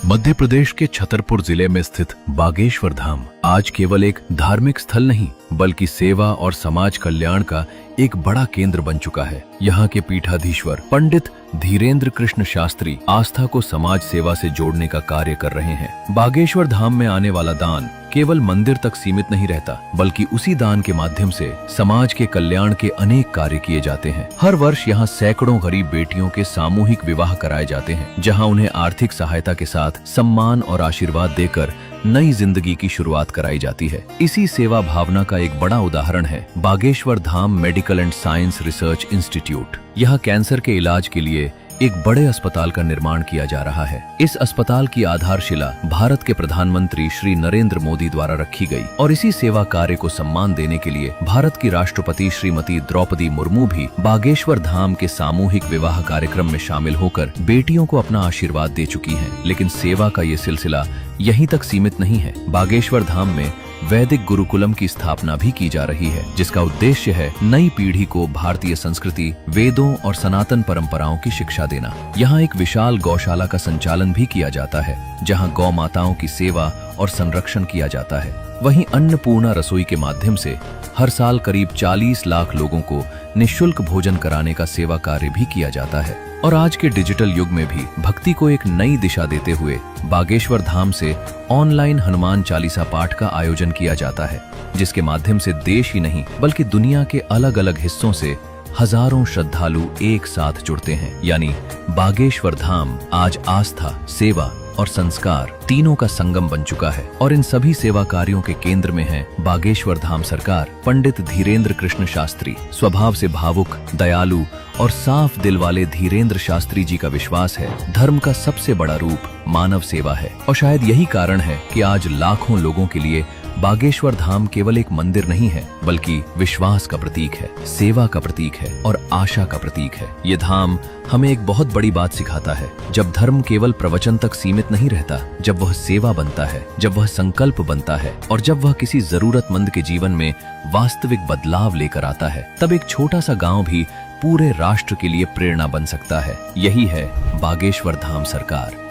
मध्य प्रदेश के छतरपुर जिले में स्थित बागेश्वर धाम आज केवल एक धार्मिक स्थल नहीं बल्कि सेवा और समाज कल्याण का एक बड़ा केंद्र बन चुका है। यहाँ के पीठाधीश्वर पंडित धीरेन्द्र कृष्ण शास्त्री आस्था को समाज सेवा से जोड़ने का कार्य कर रहे हैं। बागेश्वर धाम में आने वाला दान केवल मंदिर तक सीमित नहीं रहता बल्कि उसी दान के माध्यम से समाज के कल्याण के अनेक कार्य किए जाते हैं। हर वर्ष यहाँ सैकड़ों गरीब बेटियों के सामूहिक विवाह कराए जाते हैं, जहाँ उन्हें आर्थिक सहायता के साथ सम्मान और आशीर्वाद देकर नई जिंदगी की शुरुआत कराई जाती है। इसी सेवा भावना का एक बड़ा उदाहरण है Bageshwar Dham medical and science research institute. यहाँ कैंसर के इलाज के लिए एक बड़े अस्पताल का निर्माण किया जा रहा है। इस अस्पताल की आधारशिला भारत के प्रधानमंत्री श्री नरेंद्र मोदी द्वारा रखी गई और इसी सेवा कार्य को सम्मान देने के लिए भारत की राष्ट्रपति श्रीमती द्रौपदी मुर्मू भी बागेश्वर धाम के सामूहिक विवाह कार्यक्रम में शामिल होकर बेटियों को अपना आशीर्वाद दे चुकी हैं। लेकिन सेवा का ये सिलसिला यहीं तक सीमित नहीं है। बागेश्वर धाम में वैदिक गुरुकुलम की स्थापना भी की जा रही है, जिसका उद्देश्य है नई पीढ़ी को भारतीय संस्कृति, वेदों और सनातन परंपराओं की शिक्षा देना। यहाँ एक विशाल गौशाला का संचालन भी किया जाता है, जहाँ गौ माताओं की सेवा और संरक्षण किया जाता है। वहीं अन्नपूर्णा रसोई के माध्यम से हर साल करीब 40 लाख लोगों को निःशुल्क भोजन कराने का सेवा कार्य भी किया जाता है। और आज के डिजिटल युग में भी भक्ति को एक नई दिशा देते हुए बागेश्वर धाम से ऑनलाइन हनुमान चालीसा पाठ का आयोजन किया जाता है, जिसके माध्यम से देश ही नहीं बल्कि दुनिया के अलग अलग हिस्सों से हजारों श्रद्धालु एक साथ जुड़ते हैं। यानी बागेश्वर धाम आज आस्था, सेवा और संस्कार तीनों का संगम बन चुका है। और इन सभी सेवा कार्यों के केंद्र में है बागेश्वर धाम सरकार। पंडित धीरेन्द्र कृष्ण शास्त्री स्वभाव से भावुक, दयालु और साफ दिल वाले धीरेन्द्र शास्त्री जी का विश्वास है धर्म का सबसे बड़ा रूप मानव सेवा है। और शायद यही कारण है कि आज लाखों लोगों के लिए बागेश्वर धाम केवल एक मंदिर नहीं है बल्कि विश्वास का प्रतीक है, सेवा का प्रतीक है और आशा का प्रतीक है। ये धाम हमें एक बहुत बड़ी बात सिखाता है। जब धर्म केवल प्रवचन तक सीमित नहीं रहता, जब वह सेवा बनता है, जब वह संकल्प बनता है और जब वह किसी जरूरतमंद के जीवन में वास्तविक बदलाव लेकर आता है, तब एक छोटा सा गांव भी पूरे राष्ट्र के लिए प्रेरणा बन सकता है। यही है बागेश्वर धाम सरकार।